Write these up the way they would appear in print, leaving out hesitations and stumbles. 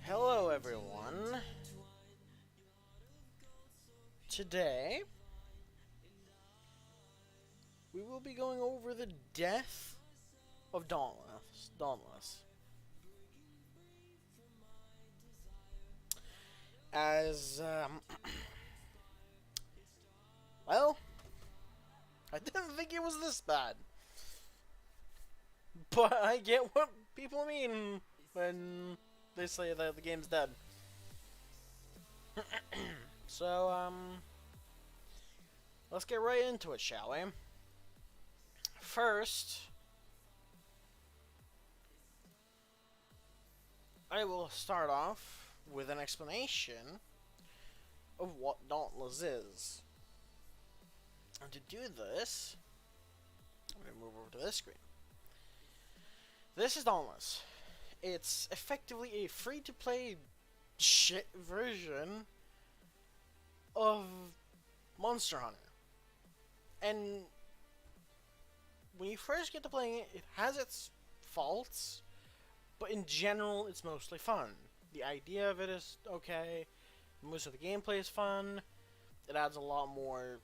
Hello, everyone. Today, we will be going over the death of Dauntless. As, well, I didn't think it was this bad. But I get what people mean when they say that the game's dead. So, let's get right into it, shall we? First, I will start off with an explanation of what Dauntless is. And to do this, I'm going to move over to this screen. This is Dauntless. It's effectively a free-to-play shit version of Monster Hunter. And when you first get to playing it, it has its faults, but in general, it's mostly fun. The idea of it is okay. Most of the gameplay is fun. It adds a lot more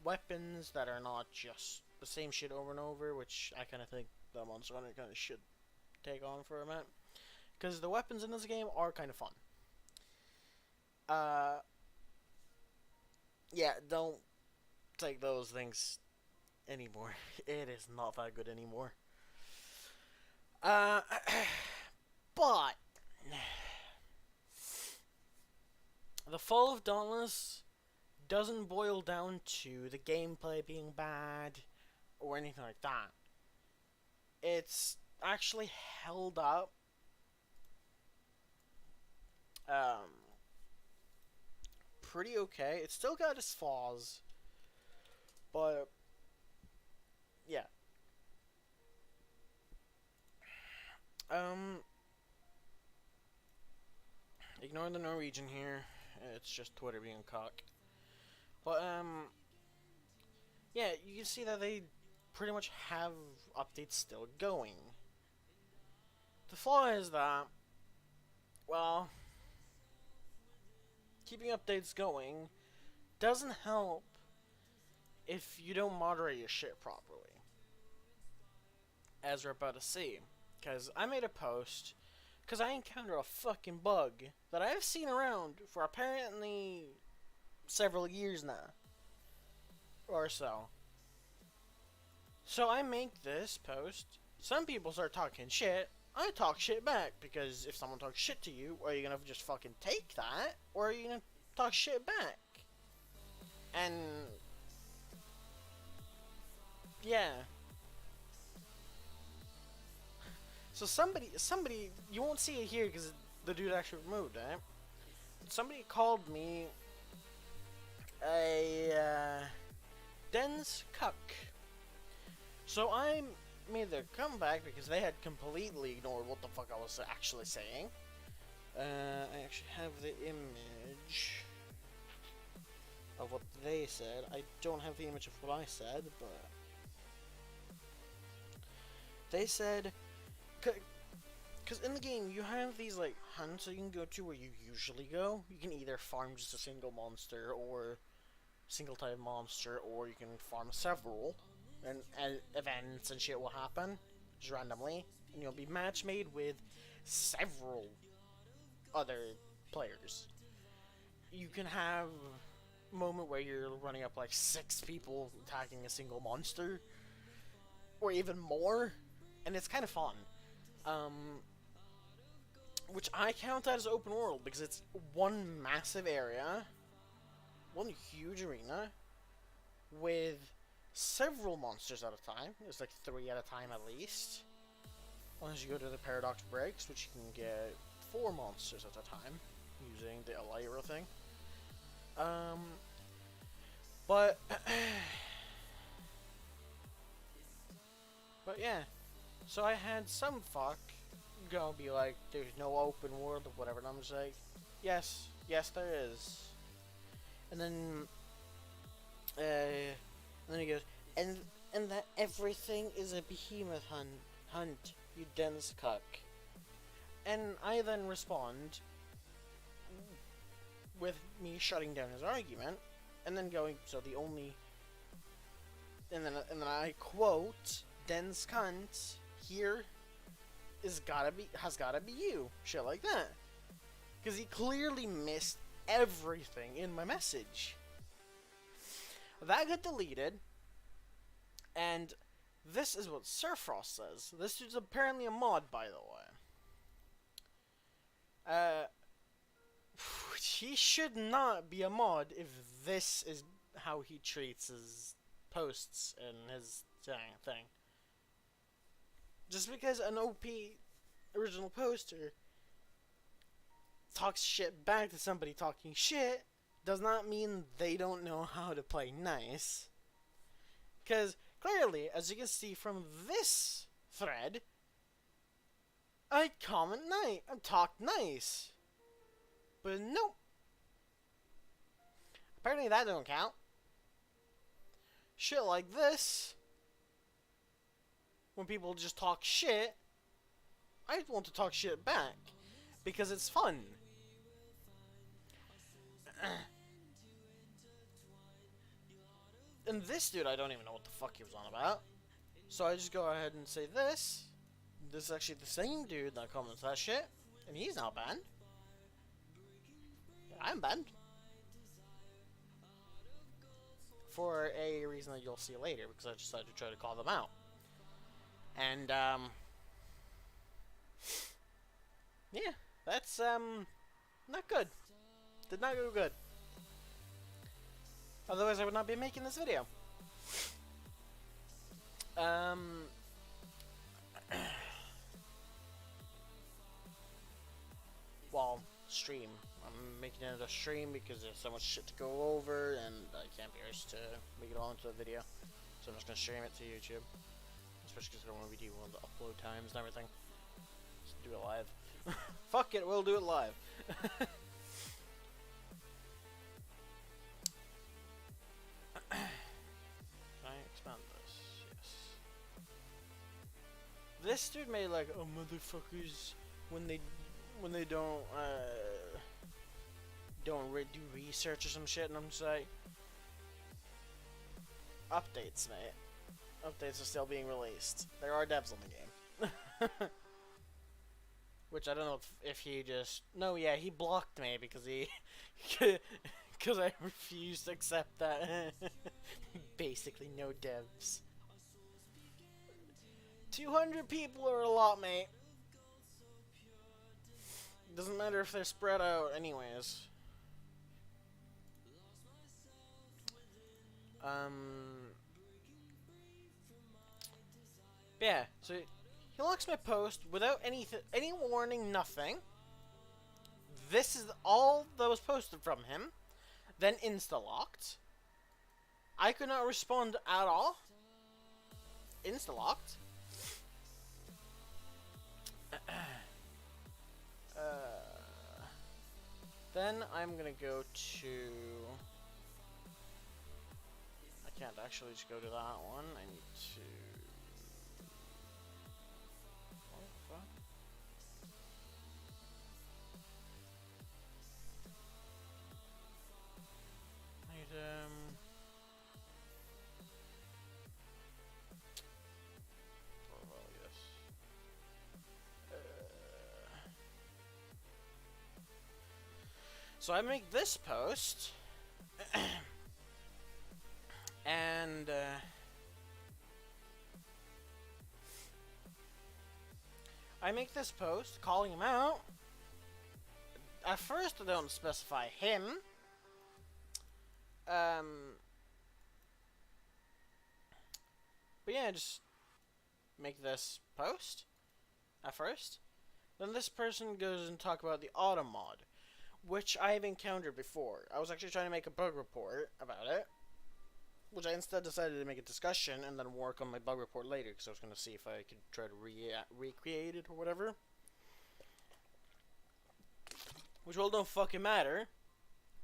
weapons that are not just the same shit over and over, which I kind of think the Monster Hunter kind of should take on for a minute. Because the weapons in this game are kind of fun. Yeah, don't take those things anymore. It is not that good anymore. But the Fall of Dauntless doesn't boil down to the gameplay being bad or anything like that. It's actually held up pretty okay. It's still got its flaws, but yeah. Ignore the Norwegian here. It's just Twitter being cock. But yeah, you can see that they pretty much have updates still going. The flaw is that, well, keeping updates going doesn't help if you don't moderate your shit properly. As we're about to see. Because I made a post, because I encountered a fucking bug that I've seen around for apparently several years now. Or so. So I make this post. Some people start talking shit. I talk shit back, because if someone talks shit to you, are you gonna just fucking take that, or are you gonna talk shit back? And yeah. So somebody, you won't see it here because the dude actually removed it. Somebody called me a dense cuck. So I made their comeback because they had completely ignored what the fuck I was actually saying. I actually have the image of what they said. I don't have the image of what I said, but they said, because in the game you have these like hunts that you can go to where you usually go. You can either farm just a single monster or single type monster, or you can farm several, and events and shit will happen just randomly, and you'll be match made with several other players. You can have a moment where you're running up like 6 people attacking a single monster, or even more, and it's kind of fun. Which I count that as open world because it's one massive area, one huge arena, with several monsters at a time. There's like 3 at a time at least. Unless you go to the Paradox Breaks, which you can get 4 monsters at a time using the Lyra thing. But but yeah. So I had some fuck go be like, there's no open world or whatever, and I'm just like, yes, there is. And then he goes, and that everything is a behemoth hunt. Hunt, you dense cuck. And I then respond with me shutting down his argument, and then going, so the only, and then I quote, dense cunt, here has gotta be you. Shit like that. Because he clearly missed everything in my message. That got deleted, and this is what Surfrost says. This dude's apparently a mod, by the way. He should not be a mod if this is how he treats his posts and his thing. Just because an OP original poster talks shit back to somebody talking shit does not mean they don't know how to play nice. Because clearly, as you can see from this thread, I comment nice, I talk nice. But nope. Apparently that don't count. Shit like this, when people just talk shit, I want to talk shit back. Because it's fun. And this dude, I don't even know what the fuck he was on about. So I just go ahead and say this. This is actually the same dude that comments that shit. And he's now banned. I'm banned. For a reason that you'll see later, because I decided to try to call them out. And, yeah, that's, not good. Did not go good. Otherwise, I would not be making this video. Well, stream. I'm making it a stream because there's so much shit to go over, and I can't be arsed to make it all into a video. So I'm just gonna stream it to YouTube. Especially because I don't want to be doing the upload times and everything. Just do it live. Fuck it, we'll do it live. Can I expand this? Yes. This dude made like, oh motherfuckers, when they don't do research or some shit, and I'm just like, updates, mate. Updates are still being released. There are devs on the game. Which I don't know if he just... No, yeah, he blocked me because he... Because I refused to accept that. Basically, no devs. 200 people are a lot, mate. Doesn't matter if they're spread out anyways. Yeah, so he locks my post without any warning, nothing. This is all that was posted from him. Then insta-locked. I could not respond at all. Insta-locked. Then I'm gonna go to... I can't actually just go to that one. I need to... What the fuck? I need, oh, yes. So I make this post, and I make this post calling him out. At first, I don't specify him. But yeah, just make this post at first. Then this person goes and talk about the auto mod, which I've encountered before. I was actually trying to make a bug report about it, which I instead decided to make a discussion and then work on my bug report later, because I was going to see if I could try to recreate it or whatever. Which will don't fucking matter,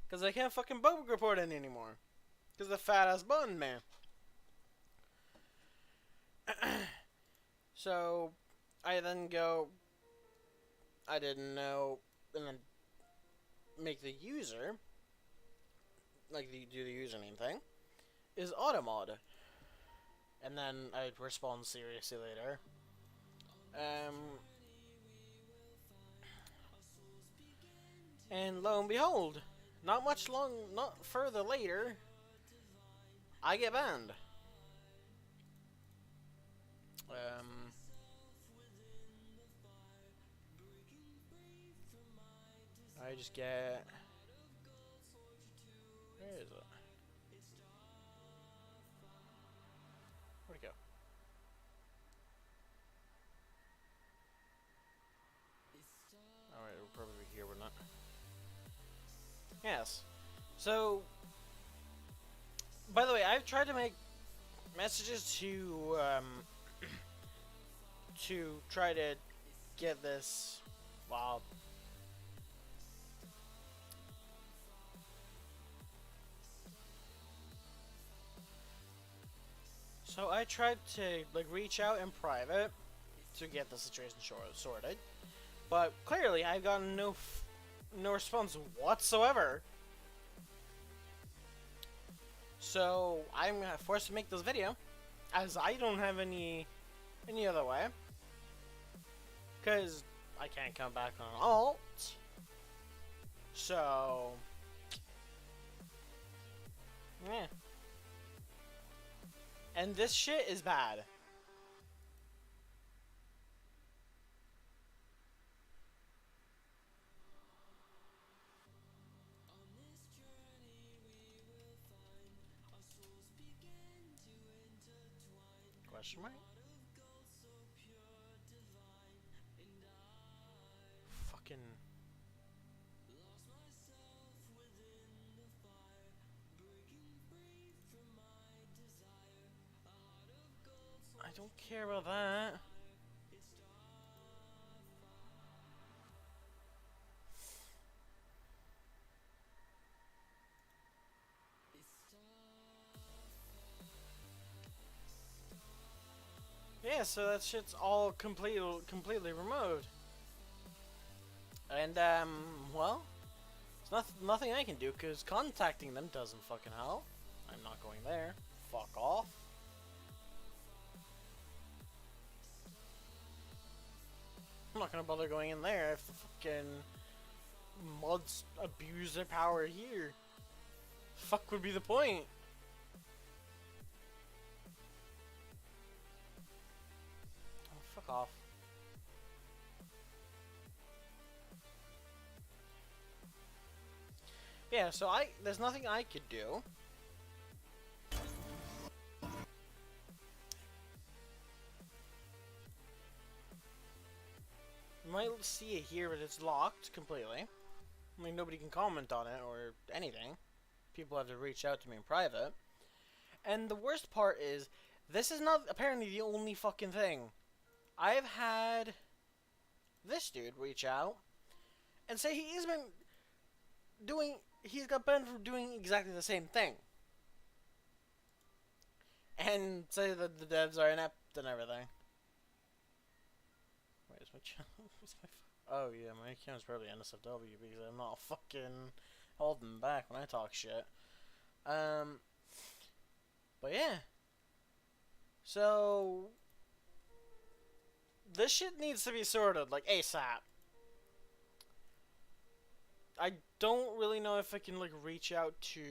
because I can't fucking bug report it anymore. Because the fat ass button, man. So I then go, I didn't know, and then make the user, like do the username thing, is automod. And then I'd respond seriously later. Um, and lo and behold, not further later, I get banned. Um, I just get. Where is it? Where'd it go? Alright, it'll probably be here, wouldn't it? Yes. So, by the way, I've tried to make messages to try to get this. Wow. So I tried to like reach out in private to get the situation sorted, but clearly I've gotten no response whatsoever. So I'm forced to make this video, as I don't have any other way, because I can't come back on alt. So yeah, and this shit is bad. Question mark? Fucking. I don't care about that. Yeah, so that shit's all completely removed. And well, there's nothing I can do because contacting them doesn't fucking help. I'm not going there. Fuck off. I'm not gonna bother going in there if the fucking mods abuse their power here. Fuck would be the point. Oh, fuck off. Yeah, so there's nothing I could do. You might see it here, but it's locked completely. I mean, nobody can comment on it or anything. People have to reach out to me in private. And the worst part is, this is not apparently the only fucking thing. I've had this dude reach out and say he's got banned for doing exactly the same thing. And say that the devs are inept and everything. Wait, is my channel? Oh yeah, my account's probably NSFW because I'm not fucking holding back when I talk shit. But yeah. So this shit needs to be sorted like ASAP. I don't really know if I can like reach out to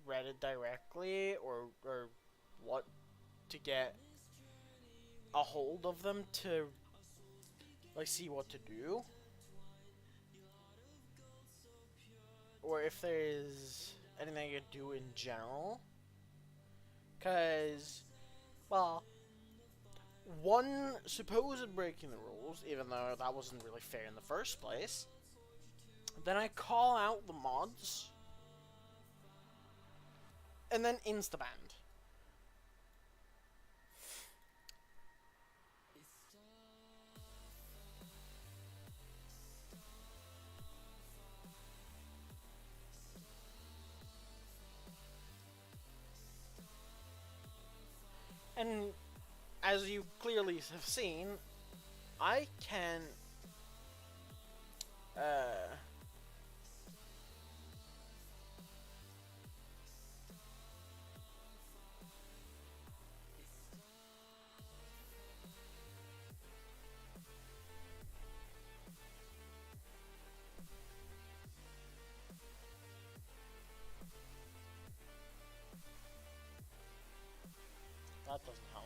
Reddit directly or what to get a hold of them to like see what to do, or if there's anything I could do in general. Cause, well, one supposed breaking the rules, even though that wasn't really fair in the first place. Then I call out the mods, and then insta-banned. And as you clearly have seen, I can uh, that doesn't help.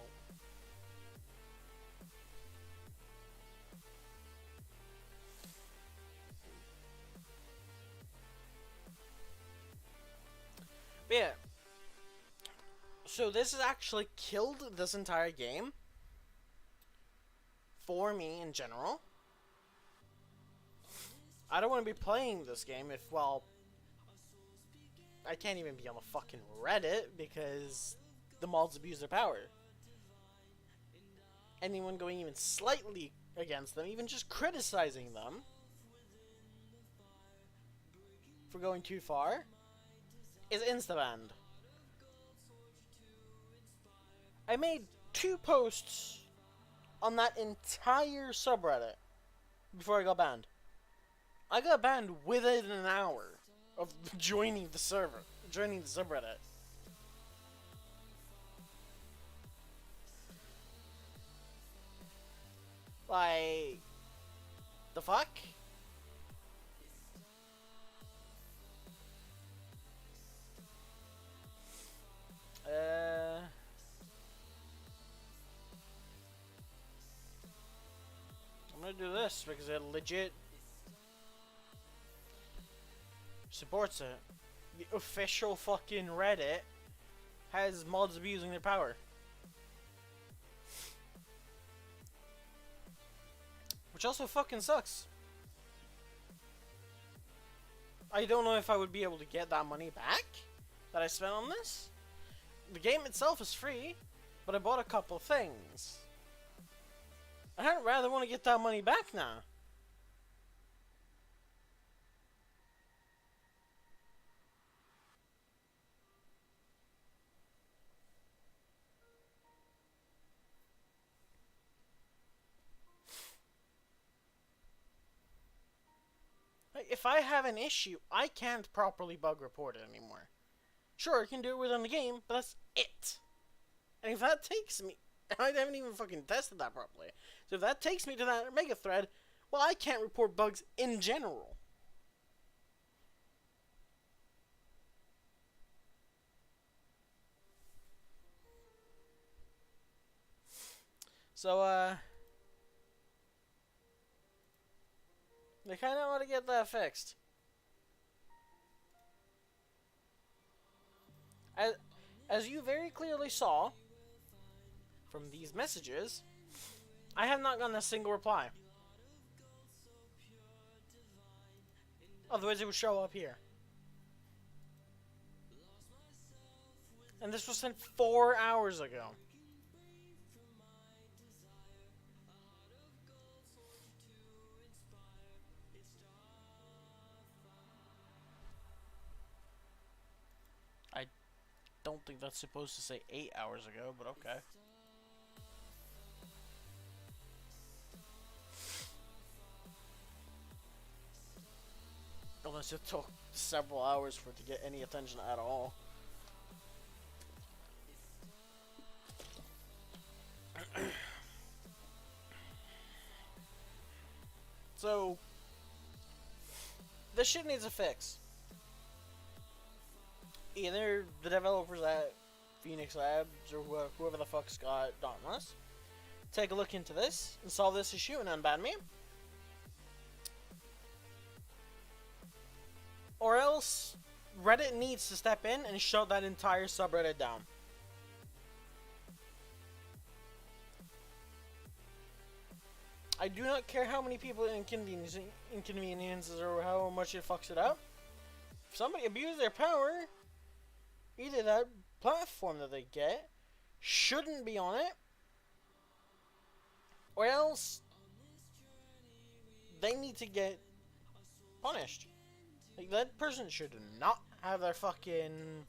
But yeah, so this has actually killed this entire game for me in general. I don't want to be playing this game if, well, I can't even be on the fucking Reddit because the mods abuse their power. Anyone going even slightly against them, even just criticizing them for going too far, is insta-banned. I made 2 posts on that entire subreddit before I got banned. I got banned within an hour of joining the server, joining the subreddit. Like, the fuck? Uh, I'm gonna do this because it legit supports it. The official fucking Reddit has mods abusing their power. Which also fucking sucks. I don't know if I would be able to get that money back that I spent on this. The game itself is free, but I bought a couple things. I'd rather want to get that money back now. Like, if I have an issue, I can't properly bug report it anymore. Sure, I can do it within the game, but that's it. And if that takes me... I haven't even fucking tested that properly. So if that takes me to that mega thread, well, I can't report bugs in general. So, they kind of want to get that fixed. As you very clearly saw from these messages, I have not gotten a single reply. Otherwise, it would show up here. And this was sent 4 hours ago. I don't think that's supposed to say 8 hours ago, but okay. Unless it took several hours for it to get any attention at all. So, this shit needs a fix. Either the developers at Phoenix Labs or whoever the fuck's got Dauntless take a look into this and solve this issue and unban me. Or else, Reddit needs to step in and shut that entire subreddit down. I do not care how many people it inconveniences or how much it fucks it up. If somebody abuses their power, either that platform that they get shouldn't be on it, or else they need to get punished. Like, that person should not have their fucking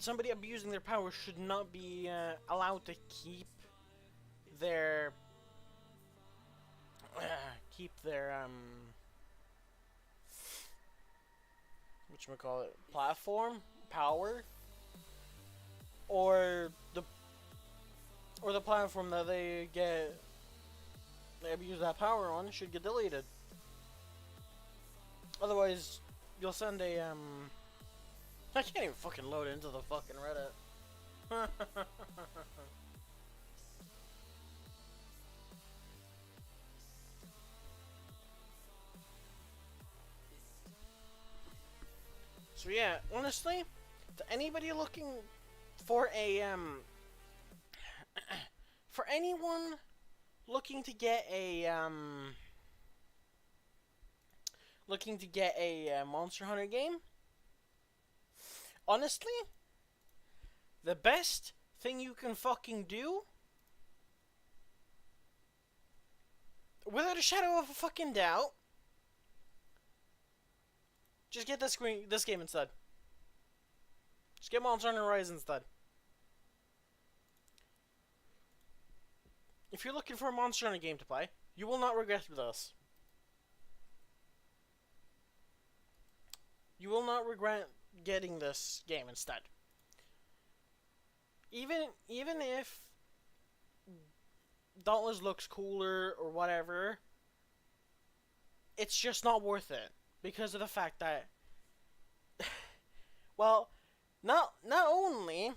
somebody abusing their power should not be allowed to keep their whatchamacallit, platform, power, or the platform that they abuse that power on should get deleted. Otherwise, you'll send a I can't even fucking load into the fucking Reddit. So yeah, honestly, to anybody looking for a for anyone looking to get a Monster Hunter game, honestly, the best thing you can fucking do, without a shadow of a fucking doubt, just get this game instead. Just get Monster Hunter Rise instead. If you're looking for a Monster Hunter game to play, you will not regret this. You will not regret getting this game instead. Even if Dauntless looks cooler or whatever, it's just not worth it because of the fact that, well, not only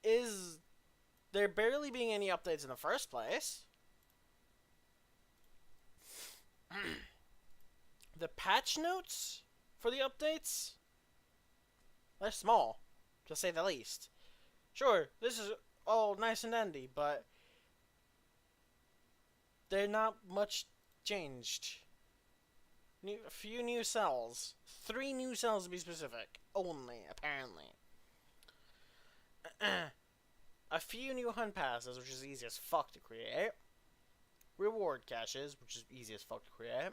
is there barely being any updates in the first place, the patch notes for the updates, they're small, to say the least. Sure, this is all nice and dandy, but they're not much changed. A few new cells. 3 new cells to be specific. Only, apparently. A few new hunt passes, which is easy as fuck to create. Reward caches, which is easy as fuck to create.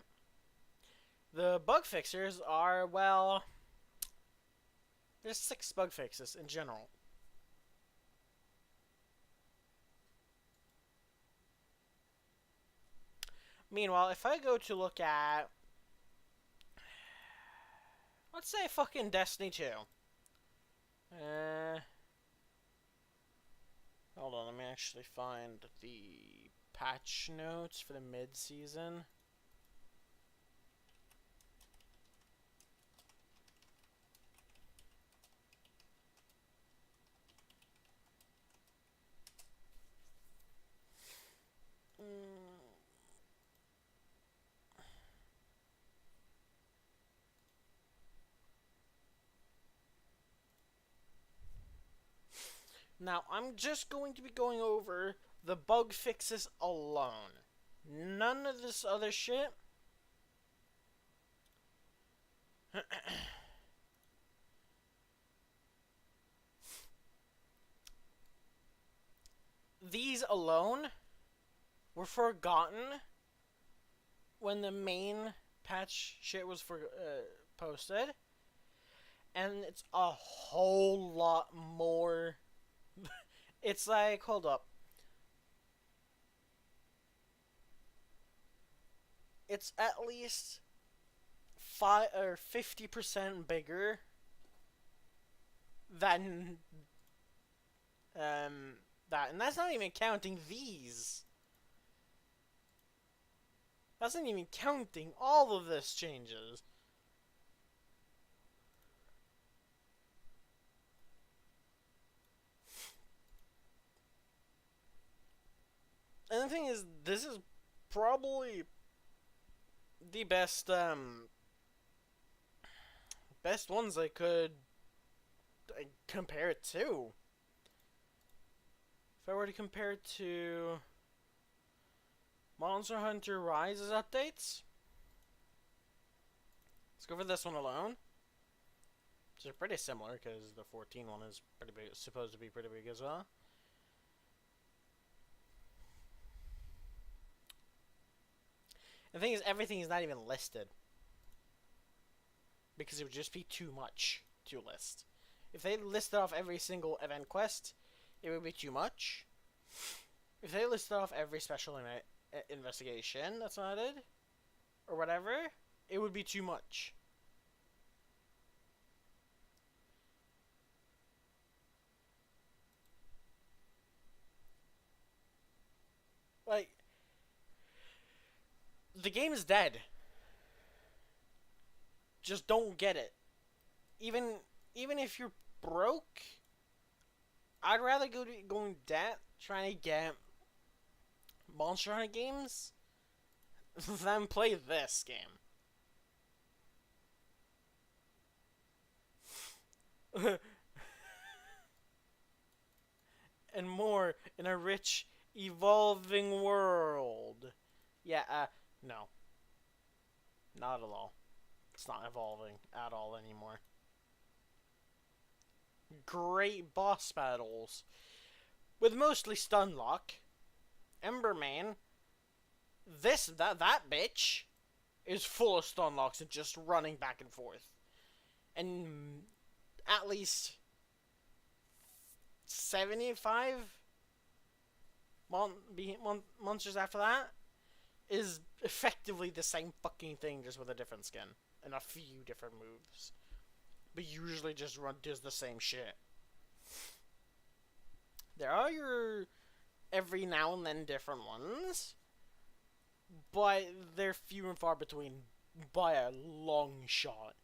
The bug fixers are, well, there's 6 bug fixes in general. Meanwhile, if I go to look at, let's say fucking Destiny 2. Hold on, let me actually find the patch notes for the mid-season. Now, I'm just going to be going over the bug fixes alone. None of this other shit. These alone were forgotten when the main patch shit was posted. And it's a whole lot more. It's like, hold up. It's at least 50% bigger than that, and that's not even counting these. That's not even counting all of this changes. And the thing is, this is probably the best ones I could compare it to. If I were to compare it to Monster Hunter Rise's updates, let's go for this one alone. Which are pretty similar because the 14 one is pretty big, supposed to be pretty big as well. The thing is, everything is not even listed. because it would just be too much to list. If they listed off every single event quest, it would be too much. If they listed off every special investigation that's not it, or whatever, it would be too much. Like, the game is dead. Just don't get it. Even if you're broke, I'd rather go to going debt trying to get Monster Hunter games than play this game. And more in a rich, evolving world. Yeah, no. Not at all. It's not evolving at all anymore. Great boss battles. With mostly stun lock. Emberman. That bitch is full of stun locks and just running back and forth. And at least 75 monsters after that is effectively the same fucking thing, just with a different skin and a few different moves, but usually just does the same shit. There are your every now and then different ones, but they're few and far between by a long shot.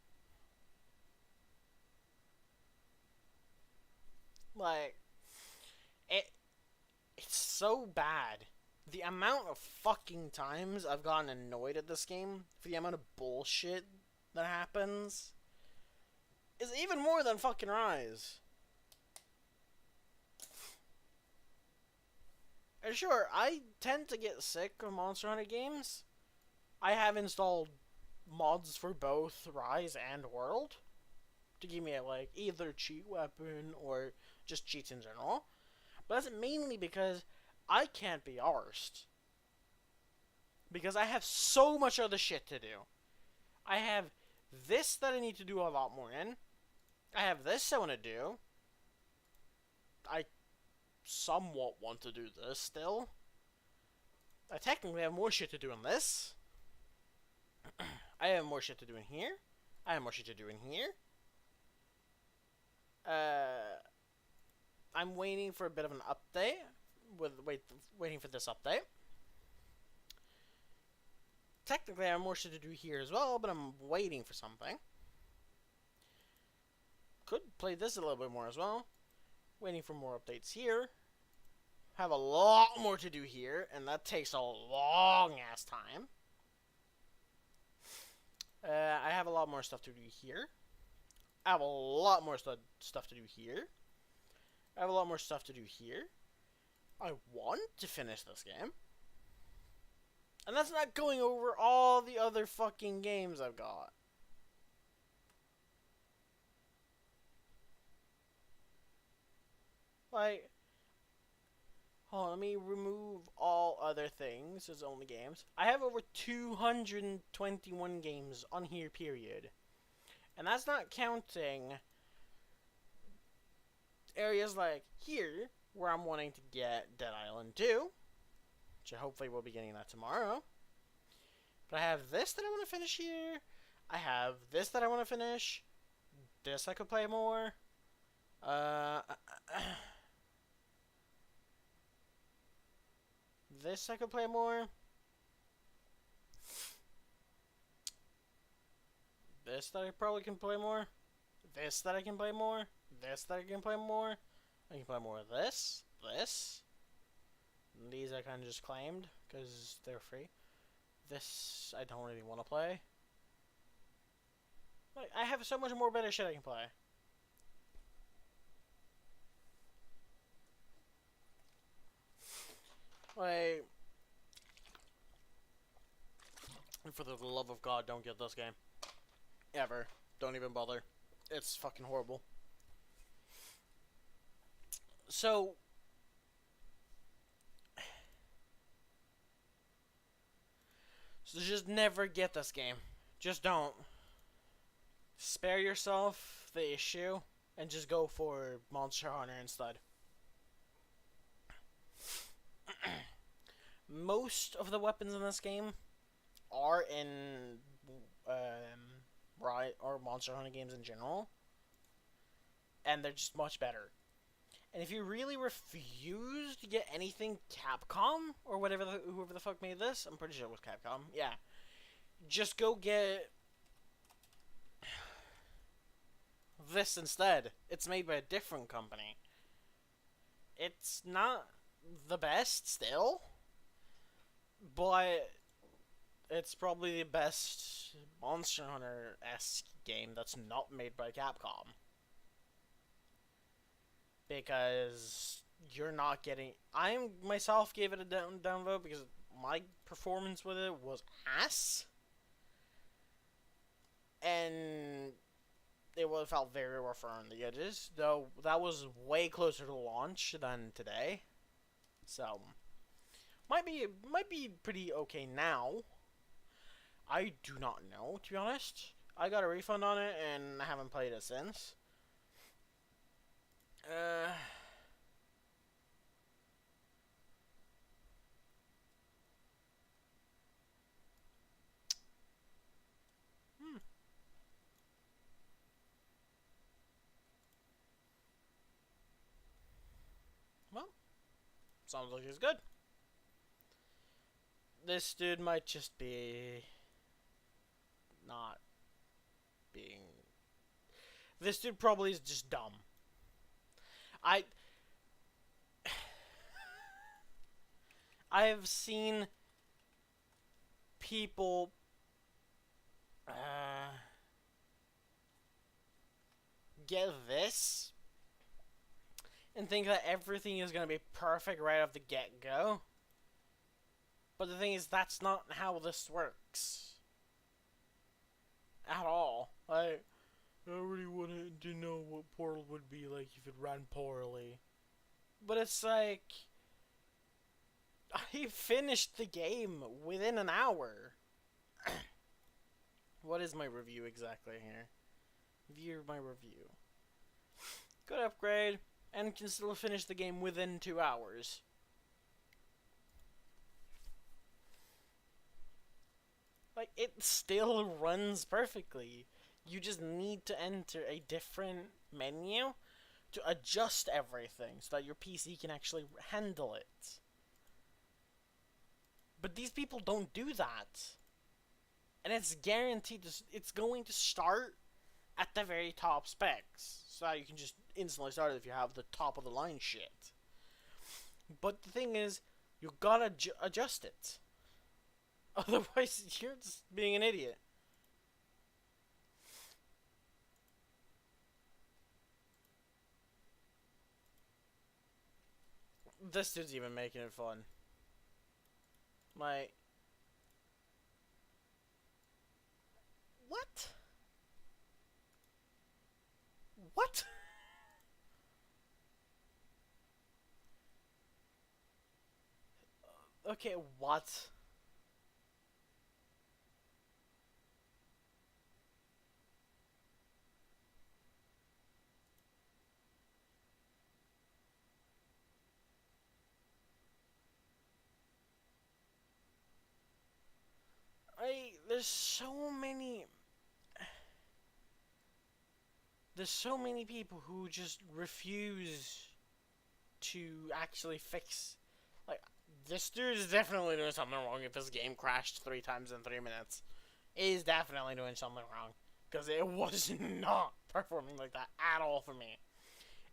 Like, it's so bad. The amount of fucking times I've gotten annoyed at this game for the amount of bullshit that happens is even more than fucking Rise. And sure, I tend to get sick of Monster Hunter games. I have installed mods for both Rise and World to give me like either cheat weapon or just cheats in general. But that's mainly because I can't be arsed. Because I have so much other shit to do. I have this that I need to do a lot more in. I have this I want to do. I somewhat want to do this still. I technically have more shit to do in this. I have more shit to do in here. I have more shit to do in here. I'm waiting for a bit of an update. Waiting for this update. Technically, I have more shit to do here as well, but I'm waiting for something. Could play this a little bit more as well. Waiting for more updates here. Have a lot more to do here, and that takes a long ass time. I have a lot more stuff to do here. I have a lot more stuff to do here. I have a lot more stuff to do here. I want to finish this game. And that's not going over all the other fucking games I've got. Like, hold on, let me remove all other things as only games. I have over 221 games on here, period. And that's not counting areas like here, where I'm wanting to get Dead Island 2, which I hopefully will be getting that tomorrow. But I have this that I want to finish here. I have this that I want to finish. This I could play more. This I could play more. This that I probably can play more. This that I can play more. This that I can play more. I can play more of this. This. And these I kind of just claimed because they're free. This I don't really want to play. Like, I have so much more better shit I can play. Like, for the love of God, don't get this game. Ever. Don't even bother. It's fucking horrible. So just never get this game. Just don't. spare yourself the issue and just go for Monster Hunter instead. Most of the weapons in this game are in right or Monster Hunter games in general, and they're just much better. And if you really refuse to get anything Capcom or whoever the fuck made this, I'm pretty sure it was Capcom. Yeah, just go get this instead. It's made by a different company. It's not the best still, but it's probably the best Monster Hunter-esque game that's not made by Capcom. Because you're not getting... I myself gave it a downvote because my performance with it was ass. And it felt very rough around the edges. Though that was way closer to launch than today. So, might be pretty okay now. I do not know, to be honest. I got a refund on it and I haven't played it since. Well, sounds like it's good. This dude might just be not being... This dude probably is just dumb. I've seen people get this and think that everything is going to be perfect right off the get-go. But the thing is, that's not how this works. At all. I really wanted to know what Portal would be like if it ran poorly. But it's like... I finished the game within an hour. What is my review exactly here? View my review. Good upgrade, and can still finish the game within 2 hours. Like, it still runs perfectly. You just need to enter a different menu to adjust everything so that your PC can actually handle it. But these people don't do that. And it's guaranteed it's going to start at the very top specs. So that you can just instantly start it if you have the top of the line shit. But the thing is, you gotta adjust it. Otherwise, you're just being an idiot. This dude's even making it fun. Like... What? What? Okay, what? There's so many... There's so many people who just refuse to actually fix... Like, this dude is definitely doing something wrong if this game crashed 3 times in 3 minutes. He is definitely doing something wrong. Because it was not performing like that at all for me.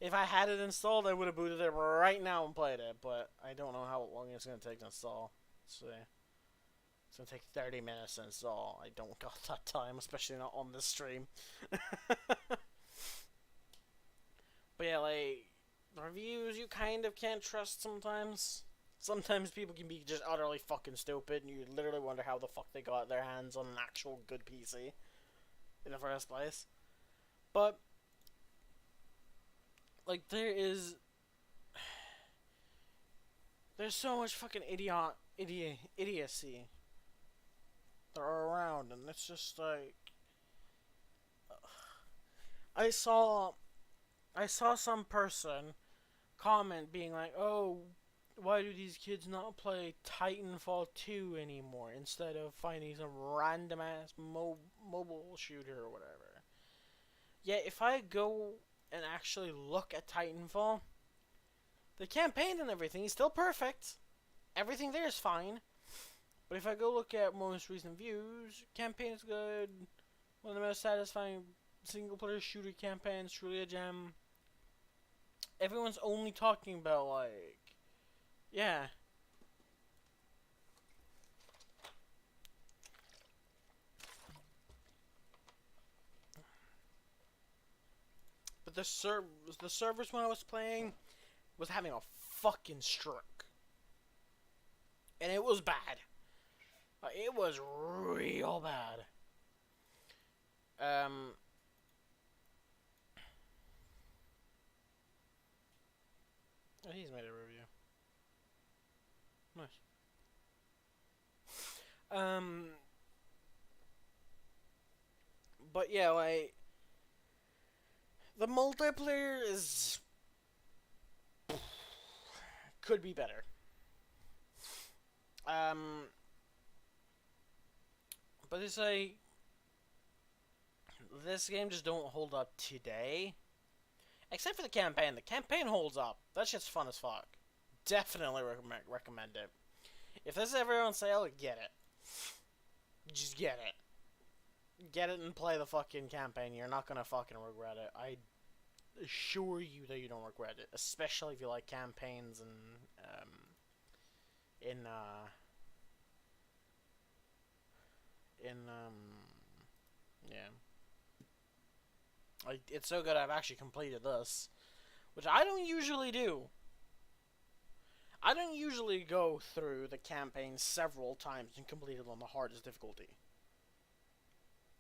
If I had it installed, I would have booted it right now and played it. But I don't know how long it's going to take to install. Let's see. It's going to take 30 minutes to install. I don't got that time, especially not on this stream. But yeah, like, reviews you kind of can't trust sometimes. Sometimes people can be just utterly fucking stupid, and you literally wonder how the fuck they got their hands on an actual good PC in the first place. But, like, there's so much fucking idiocy that are around, and it's just like... I saw I saw some person comment being like, "Oh, why do these kids not play Titanfall 2 anymore instead of finding some random ass mobile shooter or whatever?" Yet if I go and actually look at Titanfall, the campaign and everything is still perfect. Everything there is fine. But if I go look at most recent views, campaign is good. One of the most satisfying single player shooter campaigns, truly a gem. Everyone's only talking about, like, yeah. But the servers when I was playing was having a fucking stroke. And it was bad. It was real bad. Um, he's made a review. Nice. Um, but yeah, like, the multiplayer is could be better. Um, but it's like this game just don't hold up today. Except for the campaign. The campaign holds up. That shit's fun as fuck. Definitely recommend it. If this is ever on sale, get it. Just get it. Get it and play the fucking campaign. You're not gonna fucking regret it. I assure you that you don't regret it. Especially if you like campaigns and in yeah. Like, it's so good I've actually completed this, which I don't usually do. I don't usually go through the campaign several times and complete it on the hardest difficulty.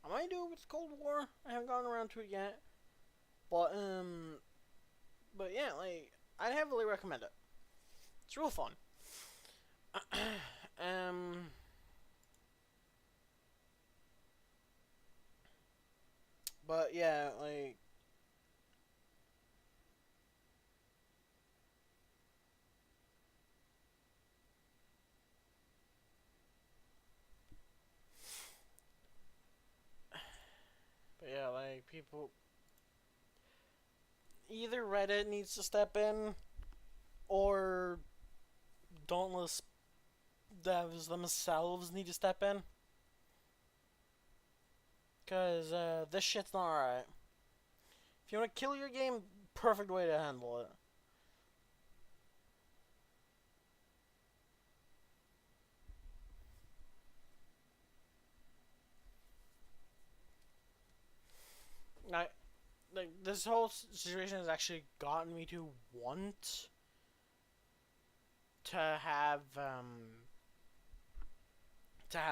I might do it with Cold War. I haven't gotten around to it yet. But yeah, like, I'd heavily recommend it. It's real fun. But yeah, like, people, either Reddit needs to step in, or Dauntless devs themselves need to step in. Because this shit's not alright. If you want to kill your game, perfect way to handle it. I, like, this whole situation has actually gotten me to want to have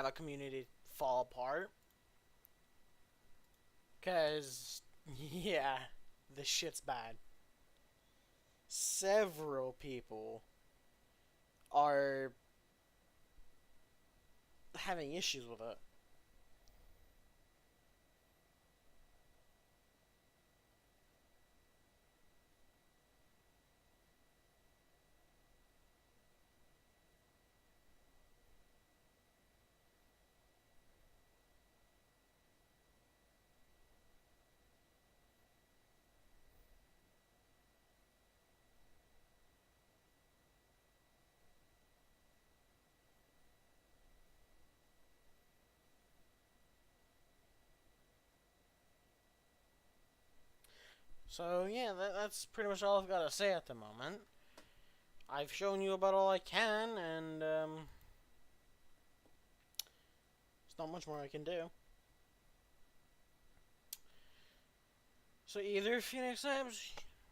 a community fall apart. Cause yeah, this shit's bad. Several people are having issues with it. So yeah, that's pretty much all I've got to say at the moment. I've shown you about all I can, and there's not much more I can do. So either if you next time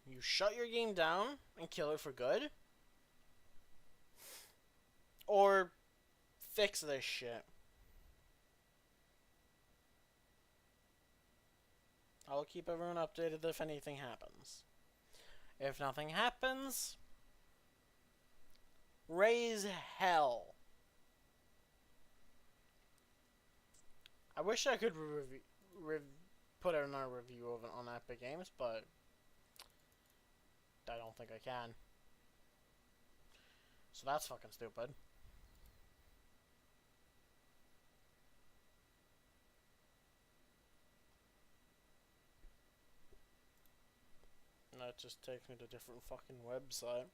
you shut your game down and kill it for good, or fix this shit. I'll keep everyone updated if anything happens. If nothing happens, raise hell. I wish I could put out another review of it on Epic Games, but I don't think I can. So that's fucking stupid. And that just takes me to a different fucking website.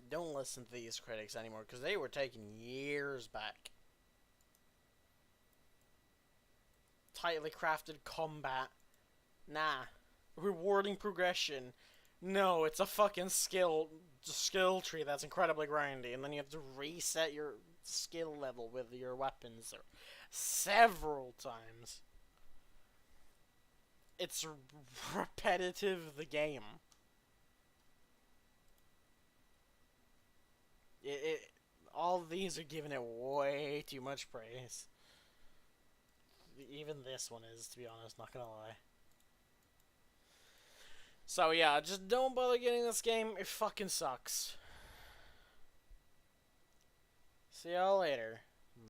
Don't listen to these critics anymore, because they were taken years back. Tightly crafted combat. Nah. Rewarding progression. No, it's a fucking skill tree that's incredibly grindy, and then you have to reset your skill level with your weapons several times. It's repetitive, the game. All of these are giving it way too much praise. Even this one is, to be honest, not gonna lie. So yeah, just don't bother getting this game. It fucking sucks. See y'all later.